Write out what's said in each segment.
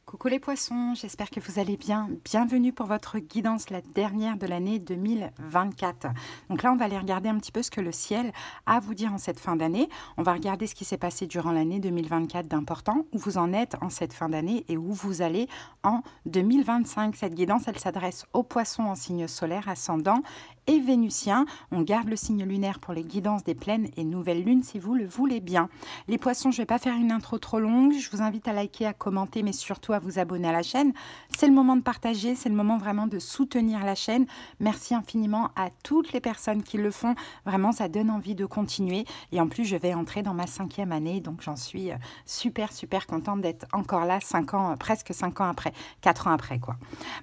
Coucou les poissons, j'espère que vous allez bien. Bienvenue pour votre guidance, la dernière de l'année 2024. Donc là, on va aller regarder un petit peu ce que le ciel a à vous dire en cette fin d'année. On va regarder ce qui s'est passé durant l'année 2024 d'important, où vous en êtes en cette fin d'année et où vous allez en 2025. Cette guidance, elle s'adresse aux poissons en signe solaire, ascendant et vénusien. On garde le signe lunaire pour les guidances des pleines et nouvelles lunes si vous le voulez bien. Les poissons, je ne vais pas faire une intro trop longue. Je vous invite à liker, à commenter, mais surtout à vous abonner à la chaîne. C'est le moment de partager, c'est le moment vraiment de soutenir la chaîne. Merci infiniment à toutes les personnes qui le font. Vraiment, ça donne envie de continuer. Et en plus, je vais entrer dans ma 5e année, donc j'en suis super contente d'être encore là 5 ans, presque 5 ans après, 4 ans après quoi.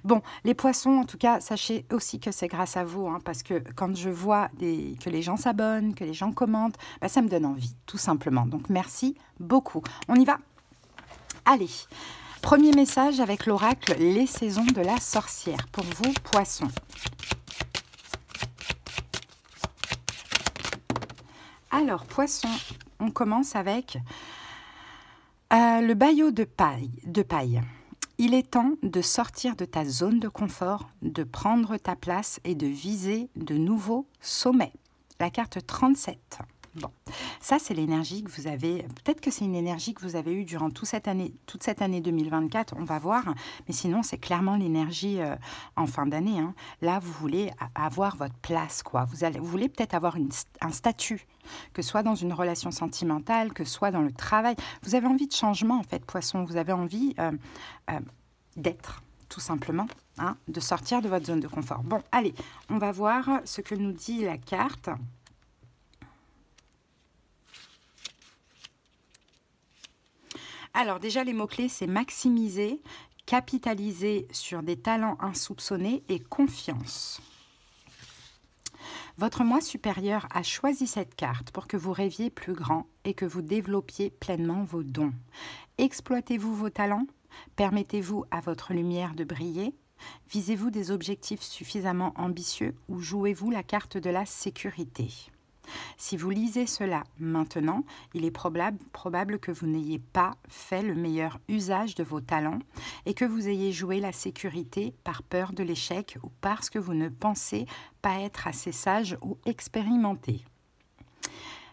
Bon, les poissons, en tout cas, sachez aussi que c'est grâce à vous, hein, parce que quand je vois que les gens s'abonnent, que les gens commentent, bah, ça me donne envie, tout simplement. Donc merci beaucoup. On y va? Allez, premier message avec l'oracle, les saisons de la sorcière, pour vous, poissons. Alors, poissons, on commence avec le baillot de paille. Il est temps de sortir de ta zone de confort, de prendre ta place et de viser de nouveaux sommets. La carte 37. Bon, ça c'est l'énergie que vous avez, peut-être que c'est une énergie que vous avez eue durant toute cette année 2024, on va voir, mais sinon c'est clairement l'énergie en fin d'année. Hein. Là, vous voulez avoir votre place, quoi. Vous voulez peut-être avoir un statut, que ce soit dans une relation sentimentale, que ce soit dans le travail. Vous avez envie de changement, en fait, poisson. Vous avez envie d'être, tout simplement, hein, de sortir de votre zone de confort. Bon, allez, on va voir ce que nous dit la carte. Alors déjà, les mots-clés, c'est maximiser, capitaliser sur des talents insoupçonnés et confiance. Votre moi supérieur a choisi cette carte pour que vous rêviez plus grand et que vous développiez pleinement vos dons. Exploitez-vous vos talents? Permettez-vous à votre lumière de briller? Visez-vous des objectifs suffisamment ambitieux ou jouez-vous la carte de la sécurité? Si vous lisez cela maintenant, il est probable que vous n'ayez pas fait le meilleur usage de vos talents et que vous ayez joué la sécurité par peur de l'échec ou parce que vous ne pensez pas être assez sage ou expérimenté.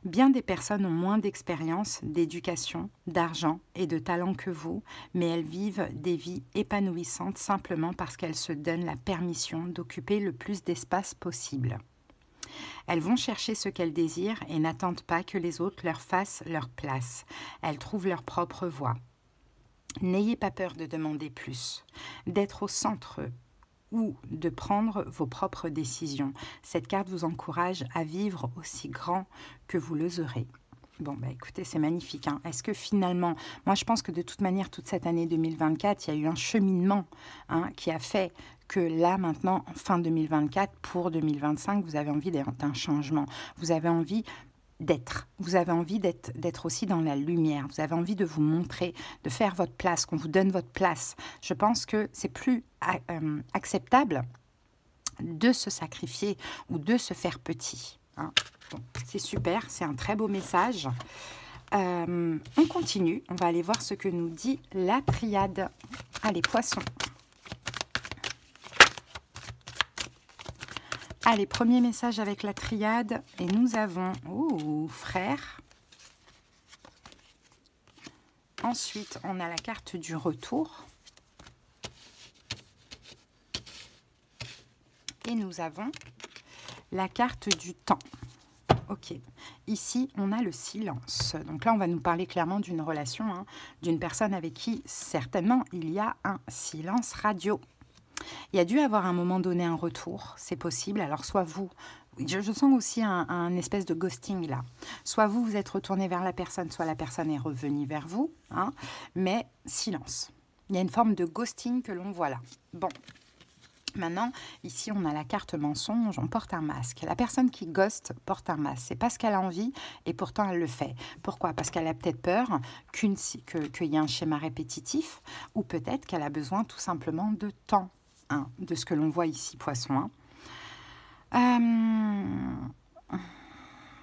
Bien des personnes ont moins d'expérience, d'éducation, d'argent et de talent que vous, mais elles vivent des vies épanouissantes simplement parce qu'elles se donnent la permission d'occuper le plus d'espace possible. Elles vont chercher ce qu'elles désirent et n'attendent pas que les autres leur fassent leur place. Elles trouvent leur propre voie. N'ayez pas peur de demander plus, d'être au centre ou de prendre vos propres décisions. Cette carte vous encourage à vivre aussi grand que vous l'oserez. Bon, bah écoutez, c'est magnifique. Hein. Est-ce que finalement, moi je pense que de toute manière, toute cette année 2024, il y a eu un cheminement qui a fait que là, maintenant, en fin 2024, pour 2025, vous avez envie d'un changement. Vous avez envie d'être. Vous avez envie d'être aussi dans la lumière. Vous avez envie de vous montrer, de faire votre place, qu'on vous donne votre place. Je pense que c'est plus acceptable de se sacrifier ou de se faire petit. Hein. Bon, c'est super, c'est un très beau message. On continue, on va aller voir ce que nous dit la triade. Allez, poissons. Allez, premier message avec la triade. Et nous avons, frère. Ensuite, on a la carte du retour. Et nous avons la carte du temps. Ok, ici on a le silence. Donc là on va nous parler clairement d'une relation, d'une personne avec qui certainement il y a un silence radio. Il y a dû avoir à un moment donné un retour, c'est possible. Alors soit vous, je sens aussi un espèce de ghosting là. Soit vous, vous êtes retourné vers la personne, soit la personne est revenue vers vous. Mais silence. Il y a une forme de ghosting que l'on voit là. Bon. Maintenant, ici, on a la carte mensonge, on porte un masque. La personne qui ghost porte un masque. C'est pas ce qu'elle a envie et pourtant elle le fait. Pourquoi? Parce qu'elle a peut-être peur qu'il y ait un schéma répétitif ou peut-être qu'elle a besoin tout simplement de temps, de ce que l'on voit ici, poisson.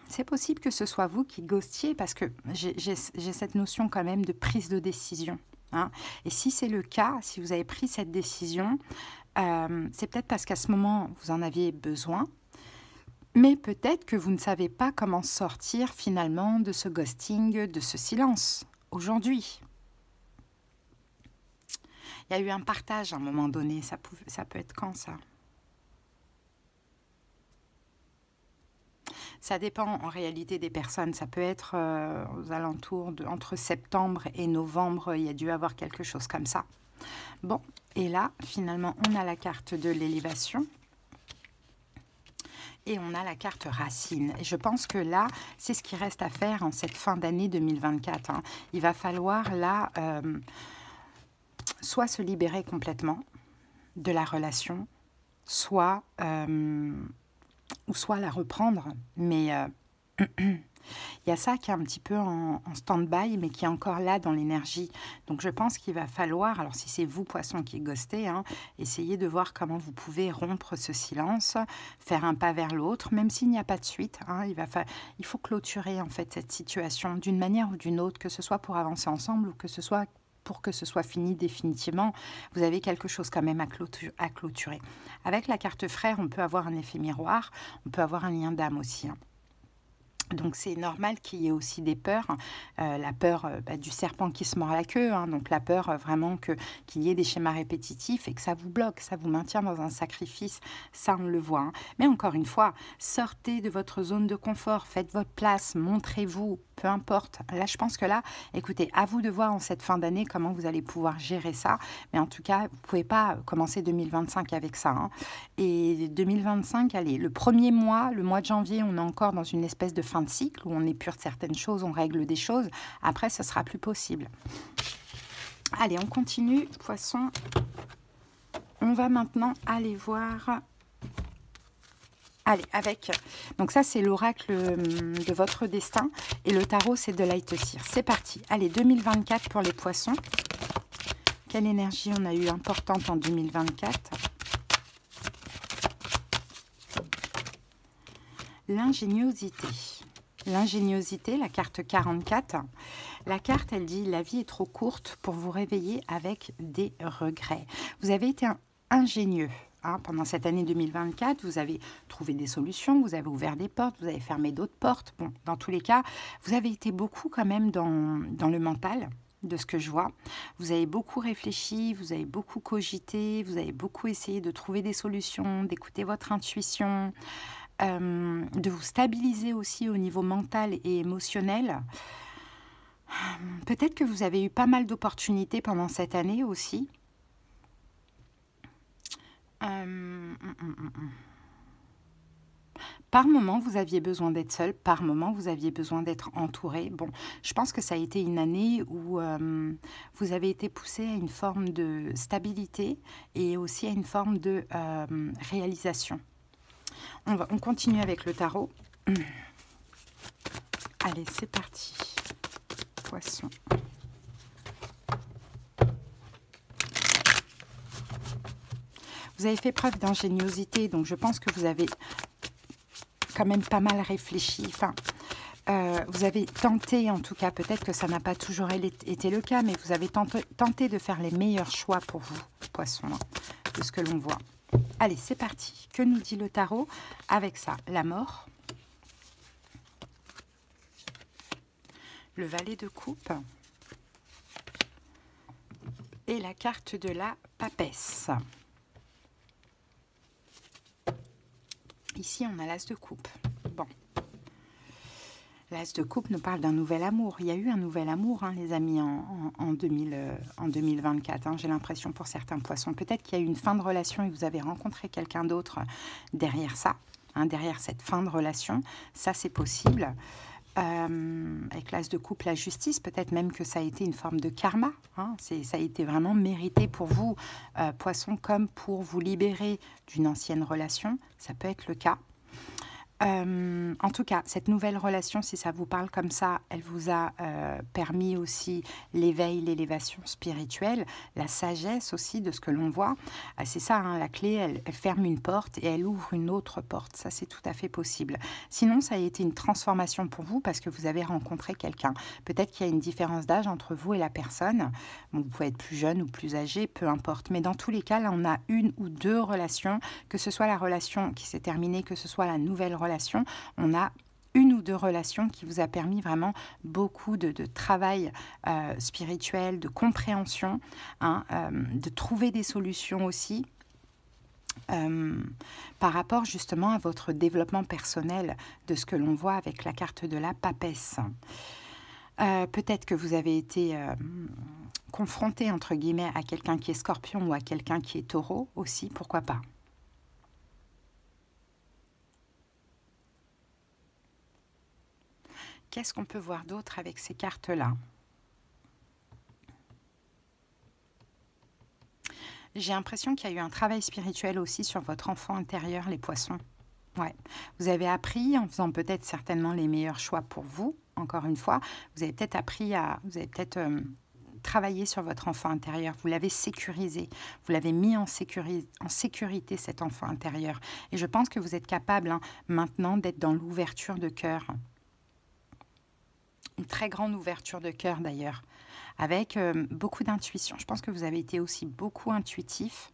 C'est possible que ce soit vous qui ghostiez parce que j'ai cette notion quand même de prise de décision. hein. Et si c'est le cas, si vous avez pris cette décision, c'est peut-être parce qu'à ce moment, vous en aviez besoin, mais peut-être que vous ne savez pas comment sortir finalement de ce ghosting, de ce silence, aujourd'hui. Il y a eu un partage à un moment donné, ça peut être quand ça? Ça dépend en réalité des personnes, ça peut être aux alentours entre septembre et novembre, il y a dû avoir quelque chose comme ça. Bon, et là, finalement, on a la carte de l'élévation. Et on a la carte racine. Et je pense que là, c'est ce qui reste à faire en cette fin d'année 2024. Hein. Il va falloir là, soit se libérer complètement de la relation, soit la reprendre. Mais il y a ça qui est un petit peu en stand-by, mais qui est encore là dans l'énergie. Donc je pense qu'il va falloir, alors si c'est vous, poisson, qui ghostez, hein, essayez de voir comment vous pouvez rompre ce silence, faire un pas vers l'autre, même s'il n'y a pas de suite. Hein, il faut clôturer en fait cette situation d'une manière ou d'une autre, que ce soit pour avancer ensemble ou que ce soit pour que ce soit fini définitivement. Vous avez quelque chose quand même à clôturer. Avec la carte frère, on peut avoir un effet miroir, on peut avoir un lien d'âme aussi. Hein. Donc c'est normal qu'il y ait aussi des peurs, la peur du serpent qui se mord la queue, hein, donc la peur vraiment qu'il y ait des schémas répétitifs et que ça vous bloque, ça vous maintient dans un sacrifice, ça on le voit. Hein. Mais encore une fois, sortez de votre zone de confort, faites votre place, montrez-vous, peu importe. Là je pense que là, écoutez, à vous de voir en cette fin d'année comment vous allez pouvoir gérer ça, mais en tout cas, vous ne pouvez pas commencer 2025 avec ça. Hein. Et 2025, allez, le premier mois, le mois de janvier, on est encore dans une espèce de fin de cycle où on épure certaines choses, on règle des choses. Après, ce sera plus possible. Allez, on continue, poisson. On va maintenant aller voir... Allez, avec... Donc ça, c'est l'oracle de votre destin. Et le tarot, c'est de Lightseer. C'est parti. Allez, 2024 pour les poissons. Quelle énergie on a eu importante en 2024 ? L'ingéniosité. L'ingéniosité, la carte 44. La carte, elle dit « La vie est trop courte pour vous réveiller avec des regrets ». Vous avez été ingénieux. Hein, pendant cette année 2024, vous avez trouvé des solutions, vous avez ouvert des portes, vous avez fermé d'autres portes. Bon, dans tous les cas, vous avez été beaucoup quand même dans le mental, de ce que je vois. Vous avez beaucoup réfléchi, vous avez beaucoup cogité, vous avez beaucoup essayé de trouver des solutions, d'écouter votre intuition, de vous stabiliser aussi au niveau mental et émotionnel. Peut-être que vous avez eu pas mal d'opportunités pendant cette année aussi. Par moment, vous aviez besoin d'être seul. Par moment, vous aviez besoin d'être entouré. Bon, je pense que ça a été une année où vous avez été poussé à une forme de stabilité et aussi à une forme de réalisation. On continue avec le tarot. Allez, c'est parti. Poisson. Vous avez fait preuve d'ingéniosité, donc je pense que vous avez quand même pas mal réfléchi. Enfin, vous avez tenté, en tout cas, peut-être que ça n'a pas toujours été le cas, mais vous avez tenté de faire les meilleurs choix pour vous, poisson, hein, de ce que l'on voit. Allez, c'est parti. Que nous dit le tarot avec ça? La mort, le valet de coupe et la carte de la papesse. Ici, on a l'as de coupe. Bon. L'as de coupe nous parle d'un nouvel amour. Il y a eu un nouvel amour, hein, les amis, en 2024. Hein, j'ai l'impression pour certains poissons. Peut-être qu'il y a eu une fin de relation et vous avez rencontré quelqu'un d'autre derrière ça, hein, derrière cette fin de relation. Ça, c'est possible. Avec l'as de coupe, la justice, peut-être même que ça a été une forme de karma. Hein, ça a été vraiment mérité pour vous, poissons, comme pour vous libérer d'une ancienne relation. Ça peut être le cas. En tout cas, cette nouvelle relation, si ça vous parle comme ça, elle vous a permis aussi l'éveil, l'élévation spirituelle, la sagesse aussi de ce que l'on voit. C'est ça, hein, la clé, elle ferme une porte et elle ouvre une autre porte. Ça, c'est tout à fait possible. Sinon, ça a été une transformation pour vous parce que vous avez rencontré quelqu'un. Peut-être qu'il y a une différence d'âge entre vous et la personne. Bon, vous pouvez être plus jeune ou plus âgé, peu importe. Mais dans tous les cas, là, on a une ou deux relations, que ce soit la relation qui s'est terminée, que ce soit la nouvelle relation. On a une ou deux relations qui vous a permis vraiment beaucoup de travail spirituel, de compréhension, hein, de trouver des solutions aussi par rapport justement à votre développement personnel, de ce que l'on voit avec la carte de la papesse. Peut-être que vous avez été confronté entre guillemets à quelqu'un qui est scorpion ou à quelqu'un qui est taureau aussi, pourquoi pas. Qu'est-ce qu'on peut voir d'autre avec ces cartes-là? J'ai l'impression qu'il y a eu un travail spirituel aussi sur votre enfant intérieur, les poissons. Ouais. Vous avez appris, en faisant peut-être certainement les meilleurs choix pour vous, encore une fois, vous avez peut-être appris à... Vous avez peut-être travaillé sur votre enfant intérieur, vous l'avez sécurisé, vous l'avez mis en sécurité, cet enfant intérieur. Et je pense que vous êtes capable maintenant d'être dans l'ouverture de cœur. Une très grande ouverture de cœur d'ailleurs, avec beaucoup d'intuition. Je pense que vous avez été aussi beaucoup intuitif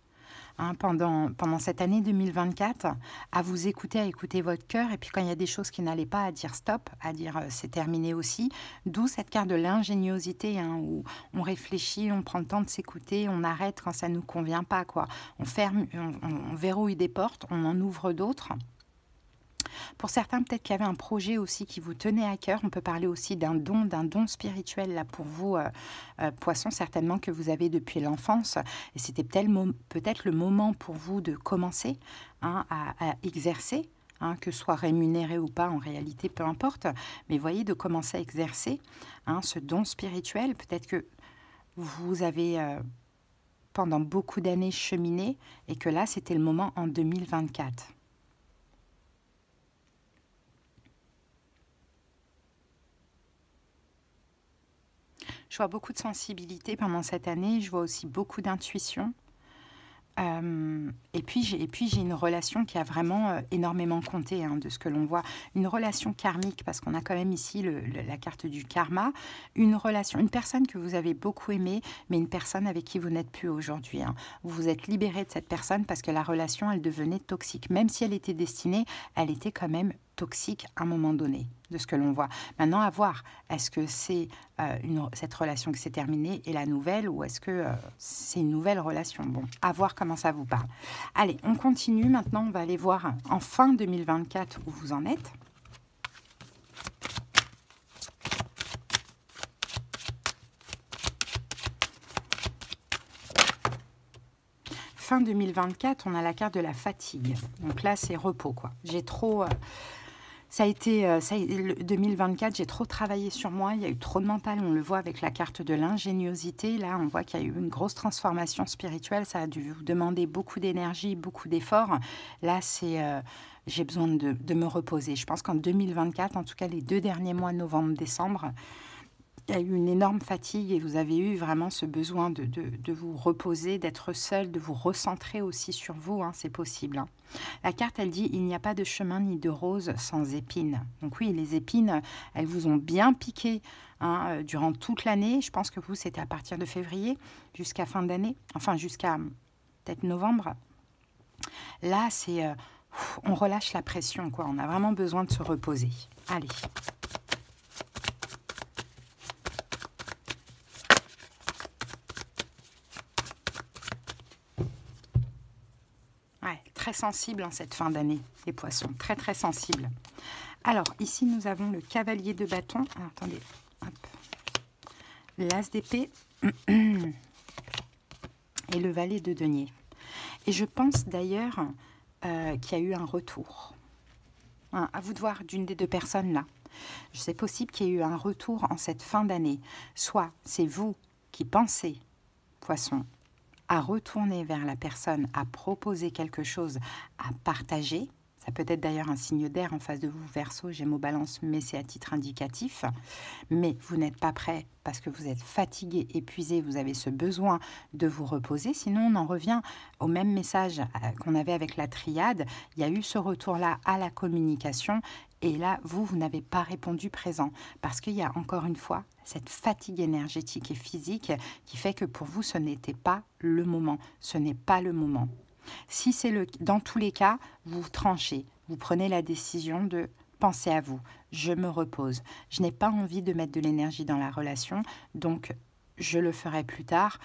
pendant cette année 2024, à vous écouter, à écouter votre cœur. Et puis quand il y a des choses qui n'allaient pas, à dire stop, à dire c'est terminé aussi. D'où cette carte de l'ingéniosité, où on réfléchit, on prend le temps de s'écouter, on arrête quand ça ne nous convient pas, quoi. On ferme, on verrouille des portes, on en ouvre d'autres. Pour certains, peut-être qu'il y avait un projet aussi qui vous tenait à cœur. On peut parler aussi d'un don spirituel là pour vous, poissons, certainement que vous avez depuis l'enfance. Et c'était peut-être le moment pour vous de commencer à exercer, que ce soit rémunéré ou pas, en réalité, peu importe. Mais voyez, de commencer à exercer ce don spirituel. Peut-être que vous avez... pendant beaucoup d'années cheminé et que là, c'était le moment en 2024. Je vois beaucoup de sensibilité pendant cette année, je vois aussi beaucoup d'intuition. Et puis j'ai une relation qui a vraiment énormément compté de ce que l'on voit. Une relation karmique, parce qu'on a quand même ici la carte du karma. Une personne que vous avez beaucoup aimée, mais une personne avec qui vous n'êtes plus aujourd'hui. Vous vous êtes libéré de cette personne parce que la relation, elle devenait toxique. Même si elle était destinée, elle était quand même toxique à un moment donné, de ce que l'on voit. Maintenant, à voir, est-ce que c'est cette relation qui s'est terminée et la nouvelle, ou est-ce que c'est une nouvelle relation? Bon, à voir comment ça vous parle. Allez, on continue. Maintenant, on va aller voir en fin 2024 où vous en êtes. Fin 2024, on a la carte de la fatigue. Donc là, c'est repos, quoi. J'ai trop... Ça a été 2024, j'ai trop travaillé sur moi, il y a eu trop de mental, on le voit avec la carte de l'ingéniosité. Là, on voit qu'il y a eu une grosse transformation spirituelle, ça a dû vous demander beaucoup d'énergie, beaucoup d'efforts. Là, c'est j'ai besoin de me reposer. Je pense qu'en 2024, en tout cas les 2 derniers mois, novembre, décembre, il y a eu une énorme fatigue et vous avez eu vraiment ce besoin de vous reposer, d'être seul, de vous recentrer aussi sur vous, c'est possible. La carte, elle dit « Il n'y a pas de chemin ni de rose sans épines ». Donc oui, les épines, elles vous ont bien piqué durant toute l'année. Je pense que vous, c'était à partir de février jusqu'à fin d'année, enfin jusqu'à peut-être novembre. Là, c'est... on relâche la pression, quoi. On a vraiment besoin de se reposer. Allez. Très sensible en cette fin d'année, les poissons, très très sensible. Alors, ici, nous avons le cavalier de bâton. Alors, attendez, hop. L'as d'épée et le valet de denier. Et je pense d'ailleurs qu'il y a eu un retour. À vous de voir d'une des deux personnes là. C'est possible qu'il y ait eu un retour en cette fin d'année. Soit c'est vous qui pensez, poisson, à retourner vers la personne, à proposer quelque chose, à partager. Ça peut être d'ailleurs un signe d'air en face de vous, Verseau, Gémeaux, Balance, mais c'est à titre indicatif. Mais vous n'êtes pas prêt parce que vous êtes fatigué, épuisé, vous avez ce besoin de vous reposer. Sinon, on en revient au même message qu'on avait avec la triade. Il y a eu ce retour-là à la communication. Et là, vous n'avez pas répondu présent. Parce qu'il y a encore une fois cette fatigue énergétique et physique qui fait que pour vous, ce n'était pas le moment. Ce n'est pas le moment. Si c'est dans tous les cas, vous tranchez. Vous prenez la décision de penser à vous. Je me repose. Je n'ai pas envie de mettre de l'énergie dans la relation, donc je le ferai plus tard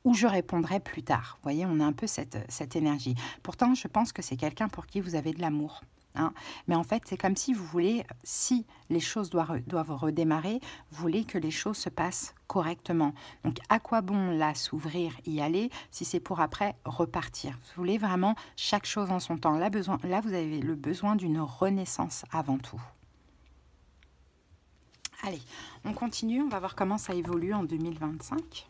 ou je répondrai plus tard. Vous voyez, on a un peu cette énergie. Pourtant, je pense que c'est quelqu'un pour qui vous avez de l'amour. Hein. Mais en fait, c'est comme si vous voulez, si les choses doivent redémarrer, vous voulez que les choses se passent correctement. Donc, à quoi bon là s'ouvrir, y aller, si c'est pour après repartir? Vous voulez vraiment chaque chose en son temps. Là, vous avez le besoin d'une renaissance avant tout. Allez, on continue, on va voir comment ça évolue en 2025.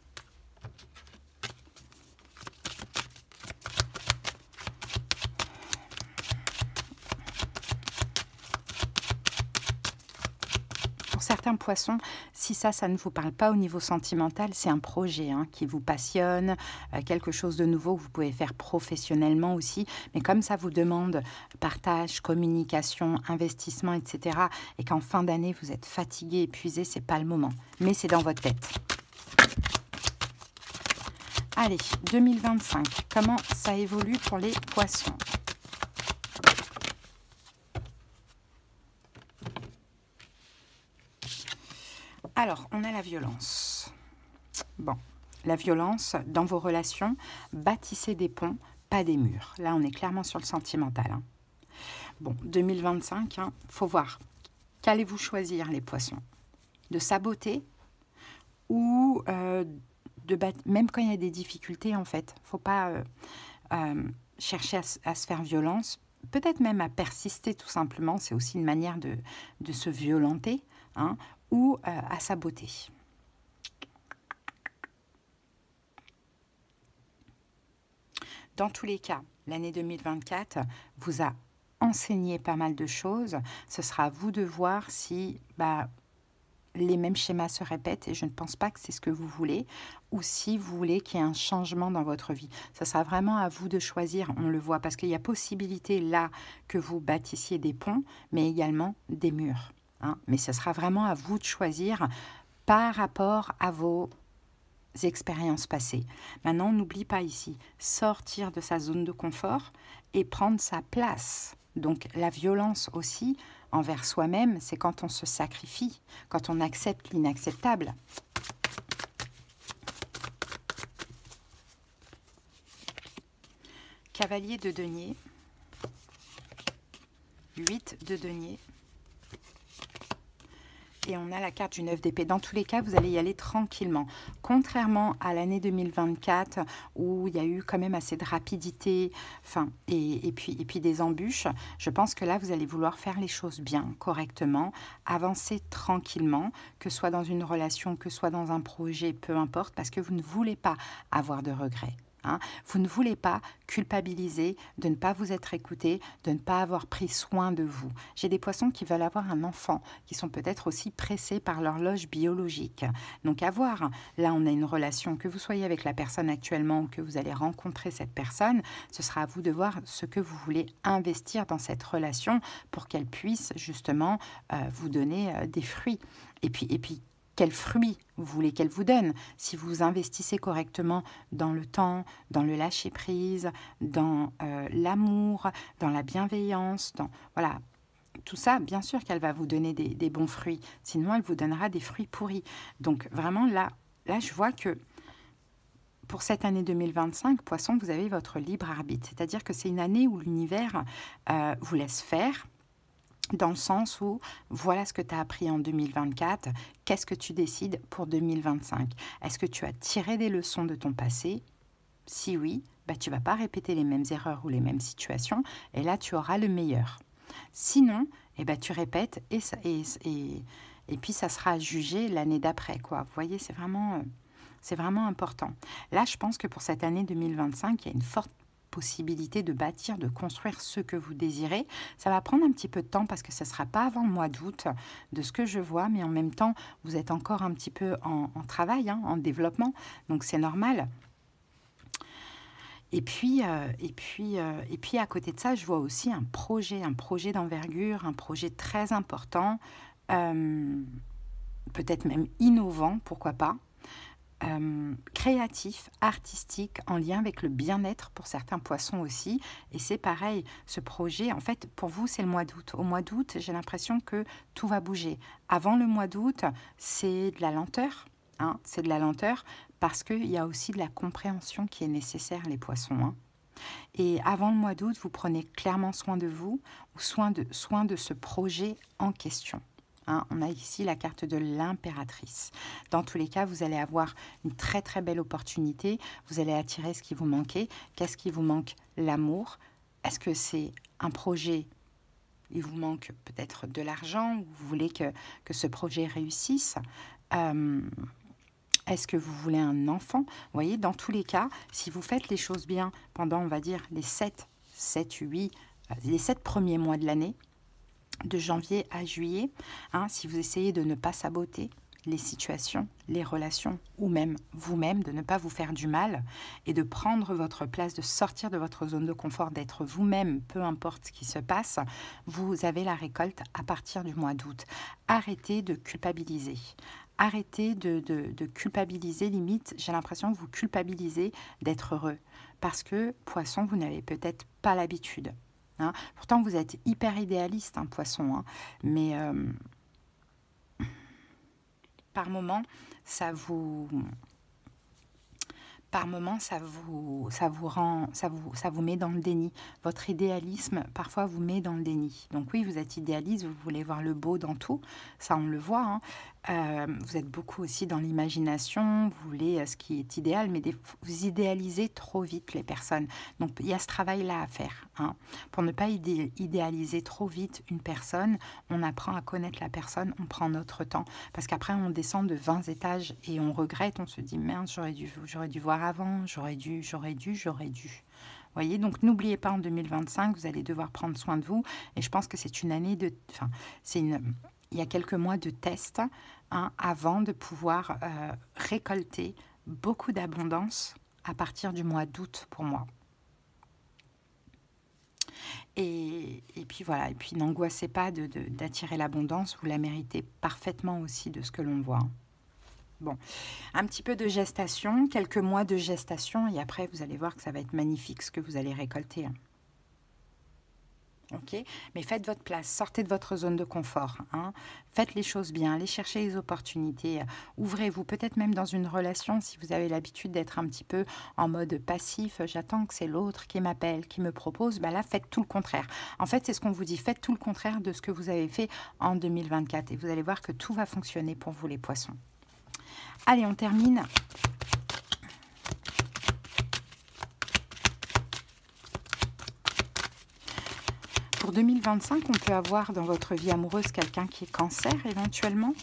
Certains poissons, si ça ne vous parle pas au niveau sentimental, c'est un projet qui vous passionne, quelque chose de nouveau que vous pouvez faire professionnellement aussi. Mais comme ça vous demande partage, communication, investissement, etc. et qu'en fin d'année, vous êtes fatigué, épuisé, c'est pas le moment. Mais c'est dans votre tête. Allez, 2025, comment ça évolue pour les poissons ? Alors, on a la violence. Bon, la violence dans vos relations, bâtissez des ponts, pas des murs. Là, on est clairement sur le sentimental. Bon, 2025, faut voir. Qu'allez-vous choisir, les poissons? De saboter ou même quand il y a des difficultés, en fait. Faut pas chercher à se faire violence. Peut-être même à persister, tout simplement. C'est aussi une manière de se violenter, ou à saboter. Dans tous les cas, l'année 2024 vous a enseigné pas mal de choses. Ce sera à vous de voir si les mêmes schémas se répètent, et je ne pense pas que c'est ce que vous voulez, ou si vous voulez qu'il y ait un changement dans votre vie. Ce sera vraiment à vous de choisir, on le voit, parce qu'il y a possibilité là que vous bâtissiez des ponts, mais également des murs. Mais ce sera vraiment à vous de choisir par rapport à vos expériences passées. Maintenant, n'oublie pas ici, sortir de sa zone de confort et prendre sa place. Donc la violence aussi envers soi-même, c'est quand on se sacrifie, quand on accepte l'inacceptable. Cavalier de denier, 8 de denier. Et on a la carte du 9 d'épée. Dans tous les cas, vous allez y aller tranquillement. Contrairement à l'année 2024, où il y a eu quand même assez de rapidité, et puis des embûches, je pense que là, vous allez vouloir faire les choses bien, correctement, avancer tranquillement, que ce soit dans une relation, que ce soit dans un projet, peu importe, parce que vous ne voulez pas avoir de regrets. Vous ne voulez pas culpabiliser de ne pas vous être écouté, de ne pas avoir pris soin de vous. J'ai des poissons qui veulent avoir un enfant, qui sont peut-être aussi pressés par l'horloge biologique. Donc à voir, là on a une relation, que vous soyez avec la personne actuellement ou que vous allez rencontrer cette personne, ce sera à vous de voir ce que vous voulez investir dans cette relation pour qu'elle puisse justement vous donner des fruits. Et puis quels fruits vous voulez qu'elle vous donne? Si vous investissez correctement dans le temps, dans le lâcher-prise, dans l'amour, dans la bienveillance, voilà, tout ça, bien sûr qu'elle va vous donner des bons fruits. Sinon, elle vous donnera des fruits pourris. Donc vraiment, là je vois que pour cette année 2025, Poisson, vous avez votre libre arbitre. C'est-à-dire que c'est une année où l'univers vous laisse faire, dans le sens où voilà ce que tu as appris en 2024, qu'est-ce que tu décides pour 2025? Est-ce que tu as tiré des leçons de ton passé? Si oui, tu ne vas pas répéter les mêmes erreurs ou les mêmes situations, et là tu auras le meilleur. Sinon, tu répètes et puis ça sera jugé l'année d'après, quoi. Vous voyez, c'est vraiment important. Là, je pense que pour cette année 2025, il y a une forte possibilité de bâtir, de construire ce que vous désirez. Ça va prendre un petit peu de temps parce que ce ne sera pas avant le mois d'août de ce que je vois, mais en même temps, vous êtes encore un petit peu en travail, hein, en développement, donc c'est normal. Et puis, à côté de ça, je vois aussi un projet d'envergure, un projet très important, peut-être même innovant, pourquoi pas, créatif, artistique, en lien avec le bien-être pour certains poissons aussi. Et c'est pareil, ce projet, en fait, pour vous, c'est le mois d'août. Au mois d'août, j'ai l'impression que tout va bouger. Avant le mois d'août, c'est de la lenteur, hein, c'est de la lenteur, parce qu'il y a aussi de la compréhension qui est nécessaire, les poissons, hein. Et avant le mois d'août, vous prenez clairement soin de vous, ou soin de ce projet en question. Hein, on a ici la carte de l'impératrice. Dans tous les cas, vous allez avoir une très très belle opportunité. Vous allez attirer ce qui vous manquait. Qu'est-ce qui vous manque? L'amour. Est-ce que c'est un projet? Il vous manque peut-être de l'argent, ou vous voulez que ce projet réussisse. Est-ce que vous voulez un enfant? Vous voyez, dans tous les cas, si vous faites les choses bien pendant, on va dire, les 7 premiers mois de l'année, de janvier à juillet, hein, si vous essayez de ne pas saboter les situations, les relations, ou même vous-même, de ne pas vous faire du mal et de prendre votre place, de sortir de votre zone de confort, d'être vous-même, peu importe ce qui se passe, vous avez la récolte à partir du mois d'août. Arrêtez de culpabiliser. Arrêtez de culpabiliser, limite, j'ai l'impression que vous culpabilisez d'être heureux. Parce que, poisson, vous n'avez peut-être pas l'habitude. Hein. Pourtant, vous êtes hyper idéaliste, hein, poisson, hein, mais par moment, ça vous met dans le déni. Votre idéalisme, parfois, vous met dans le déni. Donc oui, vous êtes idéaliste, vous voulez voir le beau dans tout, ça on le voit, hein. Vous êtes beaucoup aussi dans l'imagination, vous voulez ce qui est idéal, mais vous idéalisez trop vite les personnes. Donc il y a ce travail-là à faire, hein. Pour ne pas idéaliser trop vite une personne, on apprend à connaître la personne, on prend notre temps. Parce qu'après, on descend de 20 étages et on regrette, on se dit, merde, j'aurais dû voir avant, j'aurais dû. Voyez, donc n'oubliez pas, en 2025, vous allez devoir prendre soin de vous. Et je pense que c'est une année de... Enfin, il y a quelques mois de test, hein, avant de pouvoir récolter beaucoup d'abondance à partir du mois d'août pour moi. Et puis voilà, et puis n'angoissez pas d'attirer l'abondance, vous la méritez parfaitement aussi de ce que l'on voit. Bon, un petit peu de gestation, quelques mois de gestation, et après vous allez voir que ça va être magnifique ce que vous allez récolter. Ok, mais faites votre place, sortez de votre zone de confort, hein. Faites les choses bien, allez chercher les opportunités, ouvrez-vous, peut-être même dans une relation, si vous avez l'habitude d'être un petit peu en mode passif, j'attends que c'est l'autre qui m'appelle, qui me propose, ben là faites tout le contraire. En fait, c'est ce qu'on vous dit, faites tout le contraire de ce que vous avez fait en 2024 et vous allez voir que tout va fonctionner pour vous les poissons. Allez, on termine. Pour 2025, on peut avoir dans votre vie amoureuse quelqu'un qui est cancer éventuellement.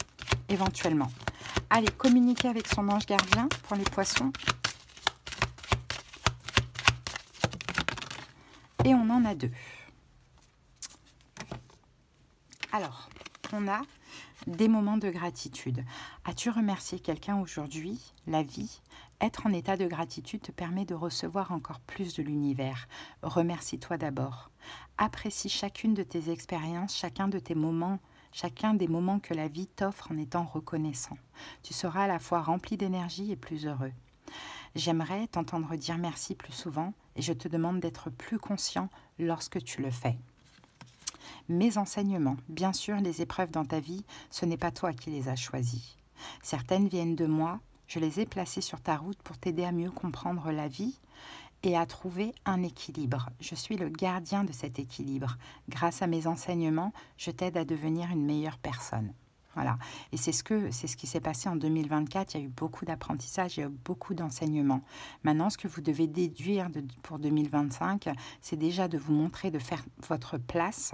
Allez, communiquez avec son ange gardien pour les poissons. Et on en a 2. Alors, on a des moments de gratitude. As-tu remercié quelqu'un aujourd'hui? La vie, être en état de gratitude te permet de recevoir encore plus de l'univers. Remercie-toi d'abord. Apprécie chacune de tes expériences, chacun des moments que la vie t'offre en étant reconnaissant. Tu seras à la fois rempli d'énergie et plus heureux. J'aimerais t'entendre dire merci plus souvent et je te demande d'être plus conscient lorsque tu le fais. Mes enseignements, bien sûr, les épreuves dans ta vie, ce n'est pas toi qui les as choisies. Certaines viennent de moi, je les ai placées sur ta route pour t'aider à mieux comprendre la vie et à trouver un équilibre. Je suis le gardien de cet équilibre. Grâce à mes enseignements, je t'aide à devenir une meilleure personne. Voilà. Et c'est ce qui s'est passé en 2024. Il y a eu beaucoup d'apprentissage, il y a eu beaucoup d'enseignements. Maintenant, ce que vous devez déduire pour 2025, c'est déjà de vous montrer, de faire votre place,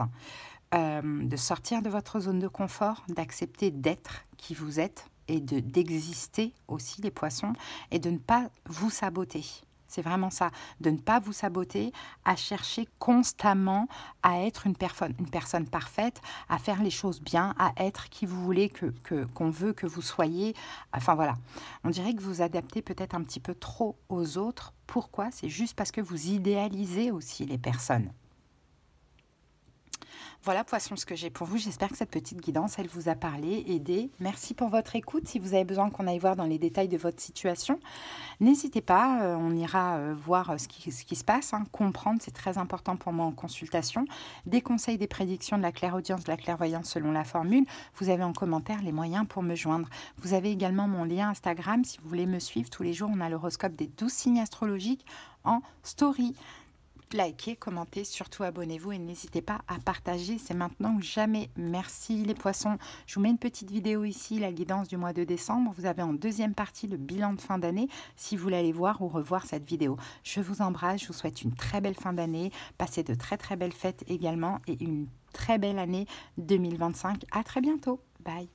de sortir de votre zone de confort, d'accepter d'être qui vous êtes et d'exister aussi, les poissons, et de ne pas vous saboter. C'est vraiment ça, de ne pas vous saboter, à chercher constamment à être une personne parfaite, à faire les choses bien, à être qui vous voulez qu'on veut que vous soyez. Enfin voilà, on dirait que vous adaptez peut-être un petit peu trop aux autres. Pourquoi? C'est juste parce que vous idéalisez aussi les personnes. Voilà, poisson, ce que j'ai pour vous. J'espère que cette petite guidance, elle vous a parlé, aidé. Merci pour votre écoute. Si vous avez besoin qu'on aille voir dans les détails de votre situation, n'hésitez pas. On ira voir ce qui se passe. Comprendre, c'est très important pour moi en consultation. Des conseils, des prédictions, de la clairaudience, de la clairvoyance selon la formule. Vous avez en commentaire les moyens pour me joindre. Vous avez également mon lien Instagram. Si vous voulez me suivre tous les jours, on a l'horoscope des 12 signes astrologiques en story. Likez, commentez, surtout abonnez-vous et n'hésitez pas à partager, c'est maintenant ou jamais. Merci les poissons. Je vous mets une petite vidéo ici, la guidance du mois de décembre. Vous avez en deuxième partie le bilan de fin d'année si vous voulez aller voir ou revoir cette vidéo. Je vous embrasse, je vous souhaite une très belle fin d'année, passez de très très belles fêtes également et une très belle année 2025. À très bientôt, bye.